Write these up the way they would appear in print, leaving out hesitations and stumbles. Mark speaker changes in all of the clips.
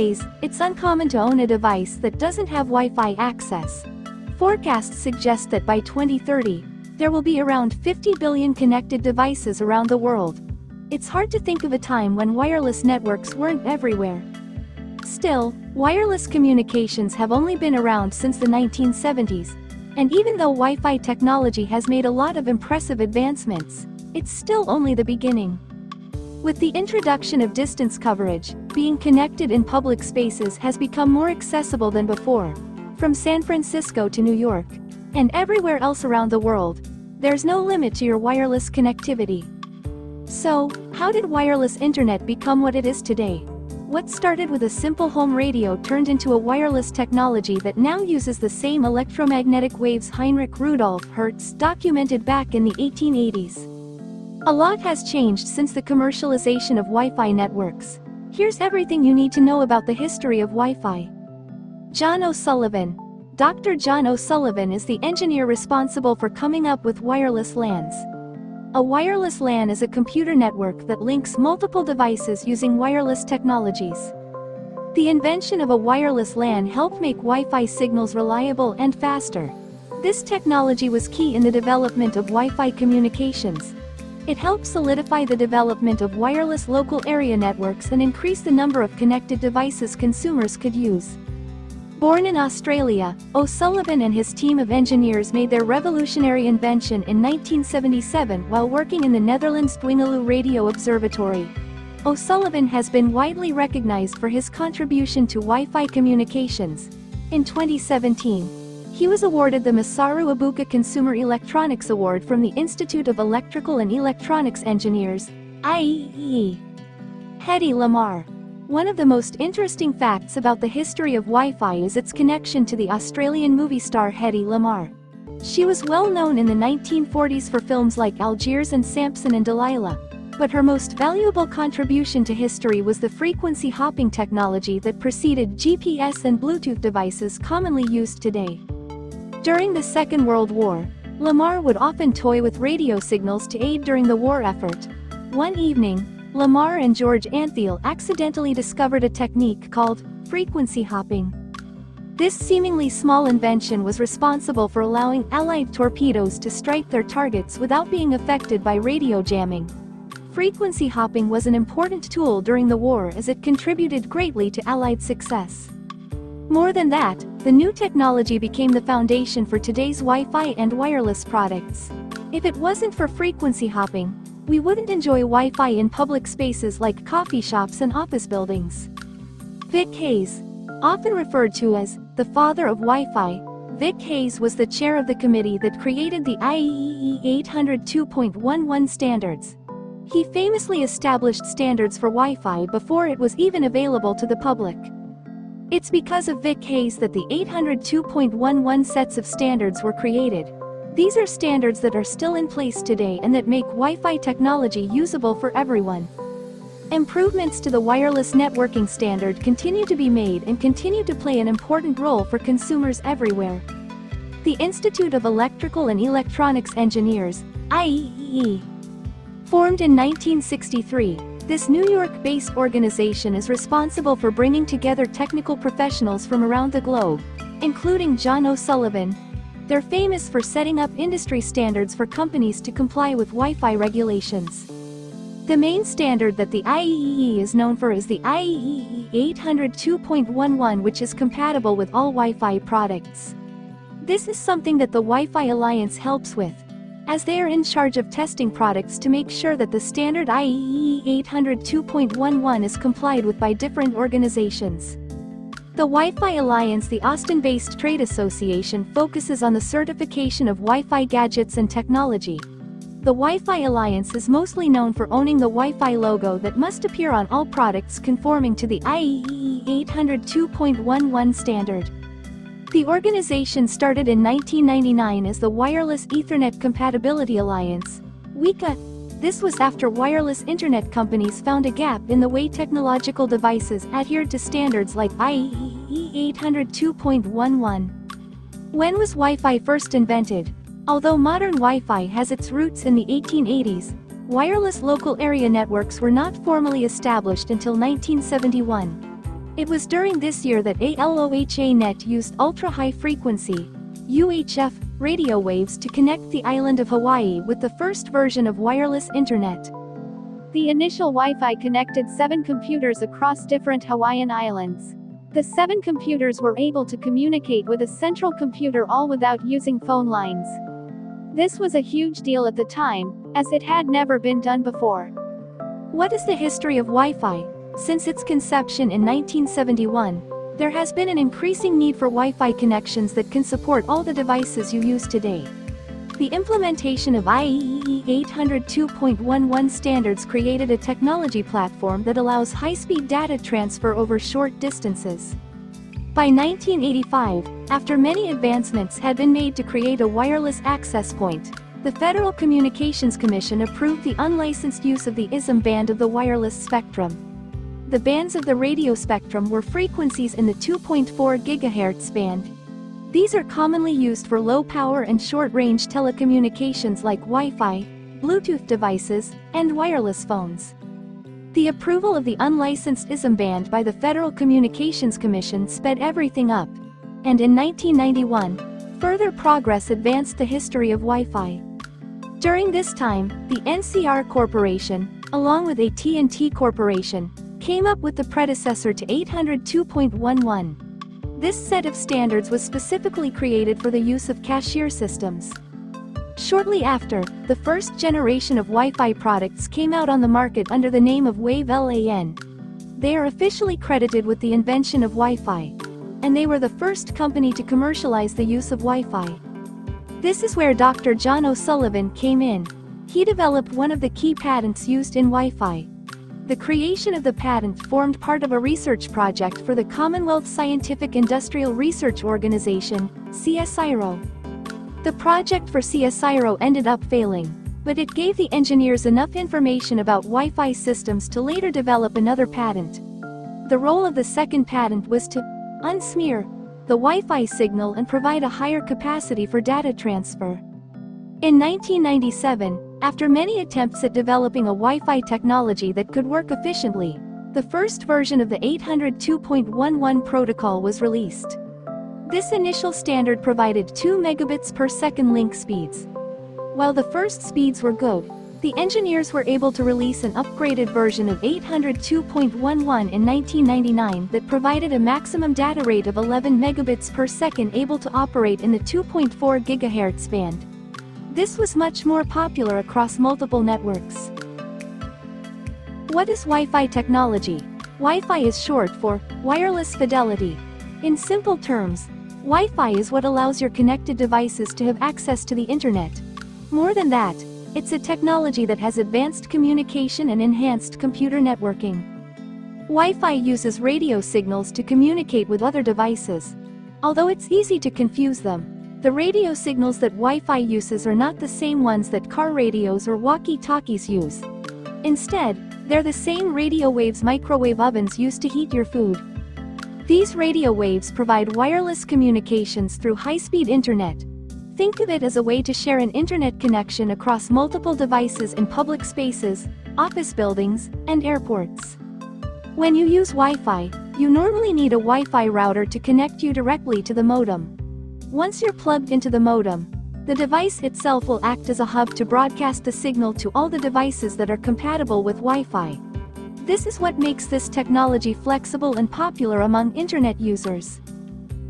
Speaker 1: days, it's uncommon to own a device that doesn't have Wi-Fi access. Forecasts suggest that by 2030, there will be around 50 billion connected devices around the world. It's hard to think of a time when wireless networks weren't everywhere. Still, wireless communications have only been around since the 1970s, and even though Wi-Fi technology has made a lot of impressive advancements, it's still only the beginning. With the introduction of distance coverage, being connected in public spaces has become more accessible than before. From San Francisco to New York, and everywhere else around the world, there's no limit to your wireless connectivity. So, how did wireless internet become what it is today? What started with a simple home radio turned into a wireless technology that now uses the same electromagnetic waves Heinrich Rudolf Hertz documented back in the 1880s. A lot has changed since the commercialization of Wi-Fi networks. Here's everything you need to know about the history of Wi-Fi. John O'Sullivan. Dr. John O'Sullivan is the engineer responsible for coming up with wireless LANs. A wireless LAN is a computer network that links multiple devices using wireless technologies. The invention of a wireless LAN helped make Wi-Fi signals reliable and faster. This technology was key in the development of Wi-Fi communications. It helped solidify the development of wireless local area networks and increase the number of connected devices consumers could use. Born in Australia, O'Sullivan and his team of engineers made their revolutionary invention in 1977 while working in the Netherlands' Dwingeloo Radio Observatory. O'Sullivan has been widely recognized for his contribution to Wi-Fi communications. In 2017, he was awarded the Masaru Ibuka Consumer Electronics Award from the Institute of Electrical and Electronics Engineers, IEEE. Hedy Lamarr. One of the most interesting facts about the history of Wi-Fi is its connection to the Australian movie star Hedy Lamarr. She was well known in the 1940s for films like Algiers and Samson and Delilah, but her most valuable contribution to history was the frequency hopping technology that preceded GPS and Bluetooth devices commonly used today. During the Second World War, Lamarr would often toy with radio signals to aid during the war effort. One evening, Lamarr and George Antheil accidentally discovered a technique called frequency hopping. This seemingly small invention was responsible for allowing Allied torpedoes to strike their targets without being affected by radio jamming. Frequency hopping was an important tool during the war as it contributed greatly to Allied success. More than that, the new technology became the foundation for today's Wi-Fi and wireless products. If it wasn't for frequency hopping, we wouldn't enjoy Wi-Fi in public spaces like coffee shops and office buildings. Vic Hayes. Often referred to as the father of Wi-Fi, Vic Hayes was the chair of the committee that created the IEEE 802.11 standards. He famously established standards for Wi-Fi before it was even available to the public. It's because of Vic Hayes that the 802.11 sets of standards were created. These are standards that are still in place today and that make Wi-Fi technology usable for everyone. Improvements to the wireless networking standard continue to be made and continue to play an important role for consumers everywhere. The Institute of Electrical and Electronics Engineers, IEEE. Formed in 1963, this New York-based organization is responsible for bringing together technical professionals from around the globe, including John O'Sullivan. They're famous for setting up industry standards for companies to comply with Wi-Fi regulations. The main standard that the IEEE is known for is the IEEE 802.11, which is compatible with all Wi-Fi products. This is something that the Wi-Fi Alliance helps with, as they are in charge of testing products to make sure that the standard IEEE 802.11 is complied with by different organizations. The Wi-Fi Alliance, the Austin-based trade association, focuses on the certification of Wi-Fi gadgets and technology. The Wi-Fi Alliance is mostly known for owning the Wi-Fi logo that must appear on all products conforming to the IEEE 802.11 standard. The organization started in 1999 as the Wireless Ethernet Compatibility Alliance, WECA. This was after wireless internet companies found a gap in the way technological devices adhered to standards like IEEE 802.11. When was Wi-Fi first invented? Although modern Wi-Fi has its roots in the 1880s, wireless local area networks were not formally established until 1971. It was during this year that ALOHA-NET used ultra-high frequency, UHF, radio waves to connect the island of Hawaii with the first version of wireless internet. The initial Wi-Fi connected 7 computers across different Hawaiian islands. The 7 computers were able to communicate with a central computer all without using phone lines. This was a huge deal at the time, as it had never been done before. What is the history of Wi-Fi? Since its conception in 1971, there has been an increasing need for Wi-Fi connections that can support all the devices you use today. The implementation of IEEE 802.11 standards created a technology platform that allows high-speed data transfer over short distances. By 1985, after many advancements had been made to create a wireless access point, the Federal Communications Commission approved the unlicensed use of the ISM band of the wireless spectrum. The bands of the radio spectrum were frequencies in the 2.4 GHz band. These are commonly used for low-power and short-range telecommunications like Wi-Fi, Bluetooth devices, and wireless phones. The approval of the unlicensed ISM band by the Federal Communications Commission sped everything up. And in 1991, further progress advanced the history of Wi-Fi. During this time, the NCR Corporation, along with AT&T Corporation, came up with the predecessor to 802.11. This set of standards was specifically created for the use of cashier systems. Shortly after, the first generation of Wi-Fi products came out on the market under the name of WaveLAN. They are officially credited with the invention of Wi-Fi, and they were the first company to commercialize the use of Wi-Fi. This is where Dr. John O'Sullivan came in. He developed one of the key patents used in Wi-Fi. The creation of the patent formed part of a research project for the Commonwealth Scientific Industrial Research Organization, CSIRO. The project for CSIRO ended up failing, but it gave the engineers enough information about Wi-Fi systems to later develop another patent. The role of the second patent was to unsmear the Wi-Fi signal and provide a higher capacity for data transfer. In 1997, after many attempts at developing a Wi-Fi technology that could work efficiently, the first version of the 802.11 protocol was released. This initial standard provided 2 megabits per second link speeds. While the first speeds were good, the engineers were able to release an upgraded version of 802.11 in 1999 that provided a maximum data rate of 11 megabits per second able to operate in the 2.4 GHz band. This was much more popular across multiple networks. What is Wi-Fi technology? Wi-Fi is short for wireless fidelity. In simple terms, Wi-Fi is what allows your connected devices to have access to the internet. More than that, it's a technology that has advanced communication and enhanced computer networking. Wi-Fi uses radio signals to communicate with other devices. Although it's easy to confuse them, the radio signals that Wi-Fi uses are not the same ones that car radios or walkie-talkies use. Instead, they're the same radio waves microwave ovens use to heat your food. These radio waves provide wireless communications through high-speed internet. Think of it as a way to share an internet connection across multiple devices in public spaces, office buildings, and airports. When you use Wi-Fi, you normally need a Wi-Fi router to connect you directly to the modem. Once you're plugged into the modem, the device itself will act as a hub to broadcast the signal to all the devices that are compatible with Wi-Fi. This is what makes this technology flexible and popular among internet users.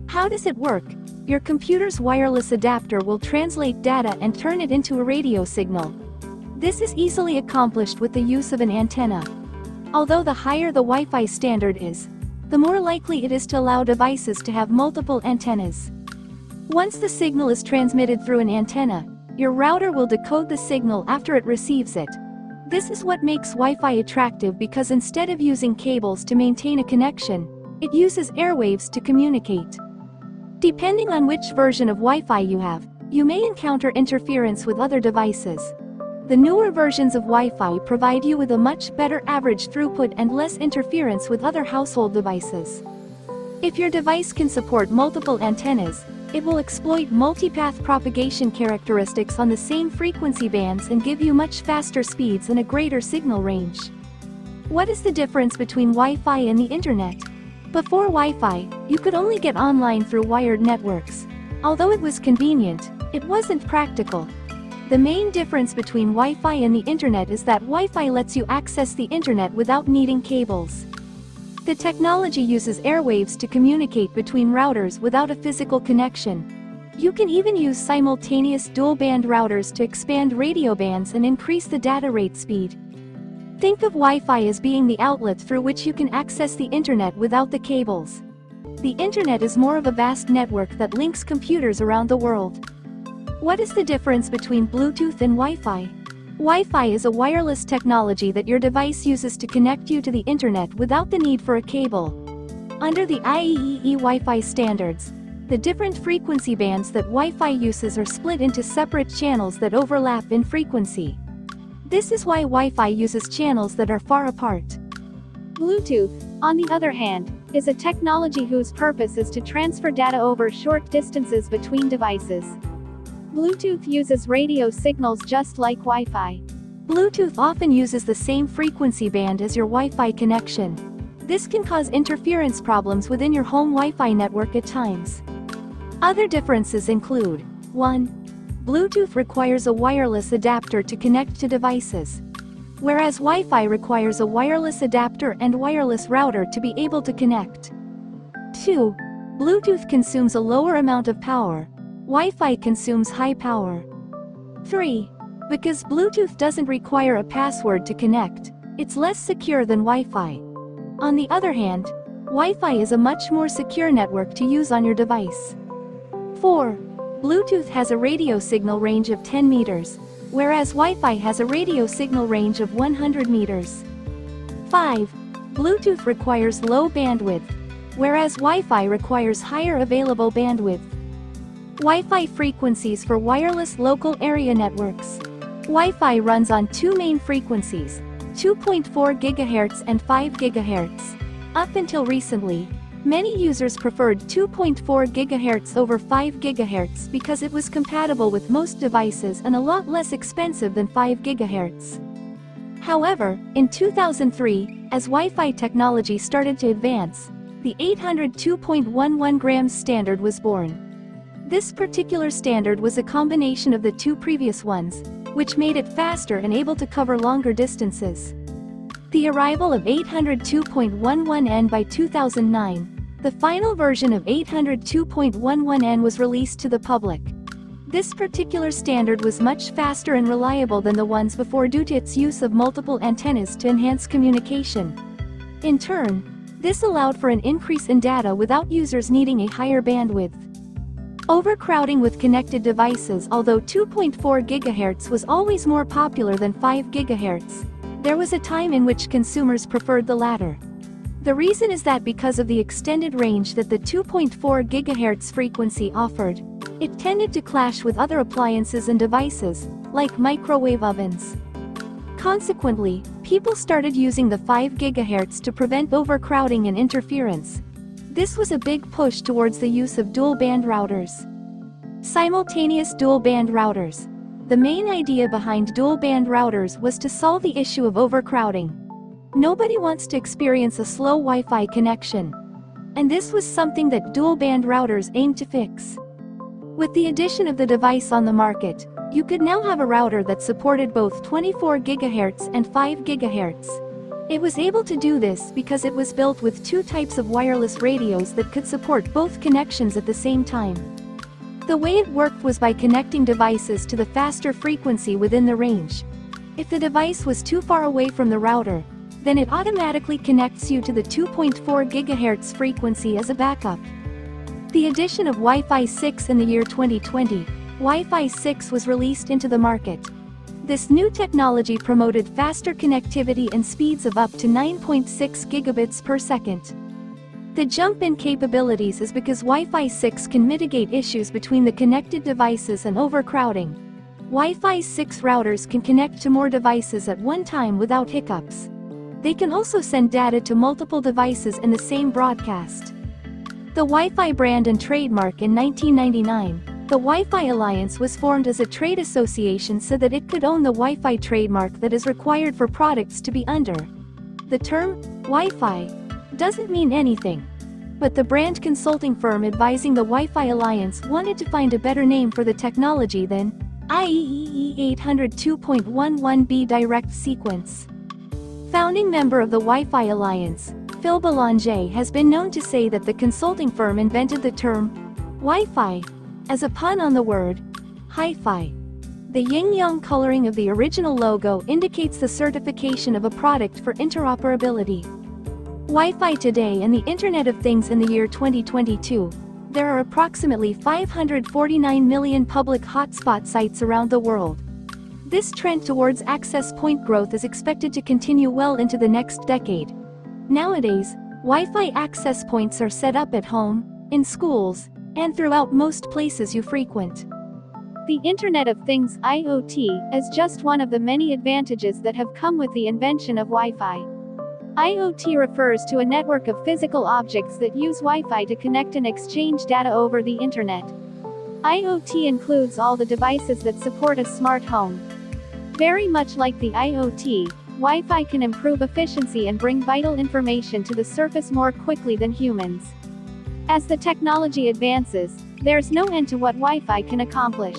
Speaker 1: How does it work? Your computer's wireless adapter will translate data and turn it into a radio signal. This is easily accomplished with the use of an antenna. Although the higher the Wi-Fi standard is, the more likely it is to allow devices to have multiple antennas. Once the signal is transmitted through an antenna, your router will decode the signal after it receives it. This is what makes Wi-Fi attractive because instead of using cables to maintain a connection, it uses airwaves to communicate. Depending on which version of Wi-Fi you have, you may encounter interference with other devices. The newer versions of Wi-Fi provide you with a much better average throughput and less interference with other household devices. If your device can support multiple antennas, it will exploit multipath propagation characteristics on the same frequency bands and give you much faster speeds and a greater signal range. What is the difference between Wi-Fi and the internet? Before Wi-Fi, you could only get online through wired networks. Although it was convenient, it wasn't practical. The main difference between Wi-Fi and the internet is that Wi-Fi lets you access the internet without needing cables. The technology uses airwaves to communicate between routers without a physical connection. You can even use simultaneous dual-band routers to expand radio bands and increase the data rate speed. Think of Wi-Fi as being the outlet through which you can access the internet without the cables. The internet is more of a vast network that links computers around the world. What is the difference between Bluetooth and Wi-Fi? Wi-Fi is a wireless technology that your device uses to connect you to the internet without the need for a cable. Under the IEEE Wi-Fi standards, the different frequency bands that Wi-Fi uses are split into separate channels that overlap in frequency. This is why Wi-Fi uses channels that are far apart. Bluetooth, on the other hand, is a technology whose purpose is to transfer data over short distances between devices. Bluetooth uses radio signals just like Wi-Fi. Bluetooth often uses the same frequency band as your Wi-Fi connection. This can cause interference problems within your home Wi-Fi network at times. Other differences include: 1. Bluetooth requires a wireless adapter to connect to devices, whereas Wi-Fi requires a wireless adapter and wireless router to be able to connect. 2. Bluetooth consumes a lower amount of power. Wi-Fi consumes high power. 3. Because Bluetooth doesn't require a password to connect, it's less secure than Wi-Fi. On the other hand, Wi-Fi is a much more secure network to use on your device. 4. Bluetooth has a radio signal range of 10 meters, whereas Wi-Fi has a radio signal range of 100 meters. 5. Bluetooth requires low bandwidth, whereas Wi-Fi requires higher available bandwidth. Wi-Fi frequencies for wireless local area networks. Wi-Fi runs on two main frequencies, 2.4 GHz and 5 GHz. Up until recently, many users preferred 2.4 GHz over 5 GHz because it was compatible with most devices and a lot less expensive than 5 GHz. However, in 2003, as Wi-Fi technology started to advance, the 802.11 grams standard was born. This particular standard was a combination of the two previous ones, which made it faster and able to cover longer distances. The arrival of 802.11n by 2009, the final version of 802.11n was released to the public. This particular standard was much faster and reliable than the ones before due to its use of multiple antennas to enhance communication. In turn, this allowed for an increase in data without users needing a higher bandwidth. Overcrowding with connected devices. Although 2.4 GHz was always more popular than 5 GHz, there was a time in which consumers preferred the latter. The reason is that because of the extended range that the 2.4 GHz frequency offered, it tended to clash with other appliances and devices, like microwave ovens. Consequently, people started using the 5 GHz to prevent overcrowding and interference. This was a big push towards the use of dual-band routers. Simultaneous dual-band routers. The main idea behind dual-band routers was to solve the issue of overcrowding. Nobody wants to experience a slow Wi-Fi connection. And this was something that dual-band routers aimed to fix. With the addition of the device on the market, you could now have a router that supported both 24 GHz and 5 GHz. It was able to do this because it was built with two types of wireless radios that could support both connections at the same time. The way it worked was by connecting devices to the faster frequency within the range. If the device was too far away from the router, then it automatically connects you to the 2.4 GHz frequency as a backup. The addition of Wi-Fi 6 in the year 2020, Wi-Fi 6 was released into the market. This new technology promoted faster connectivity and speeds of up to 9.6 gigabits per second. The jump in capabilities is because Wi-Fi 6 can mitigate issues between the connected devices and overcrowding. Wi-Fi 6 routers can connect to more devices at one time without hiccups. They can also send data to multiple devices in the same broadcast. The Wi-Fi brand and trademark. In 1999, the Wi-Fi Alliance was formed as a trade association so that it could own the Wi-Fi trademark that is required for products to be under. The term Wi-Fi doesn't mean anything. But the brand consulting firm advising the Wi-Fi Alliance wanted to find a better name for the technology than IEEE 802.11b direct sequence. Founding member of the Wi-Fi Alliance, Phil Belanger has been known to say that the consulting firm invented the term Wi-Fi as a pun on the word hi-fi. The yin-yang coloring of the original logo indicates the certification of a product for interoperability. Wi-Fi today and the Internet of Things in the year 2022. There are approximately 549 million public hotspot sites around the world. This trend towards access point growth is expected to continue well into the next decade. Nowadays, Wi-Fi access points are set up at home, in schools, and throughout most places you frequent. The Internet of Things (IoT) is just one of the many advantages that have come with the invention of Wi-Fi. IoT refers to a network of physical objects that use Wi-Fi to connect and exchange data over the Internet. IoT includes all the devices that support a smart home. Very much like the IoT, Wi-Fi can improve efficiency and bring vital information to the surface more quickly than humans. As the technology advances, there's no end to what Wi-Fi can accomplish.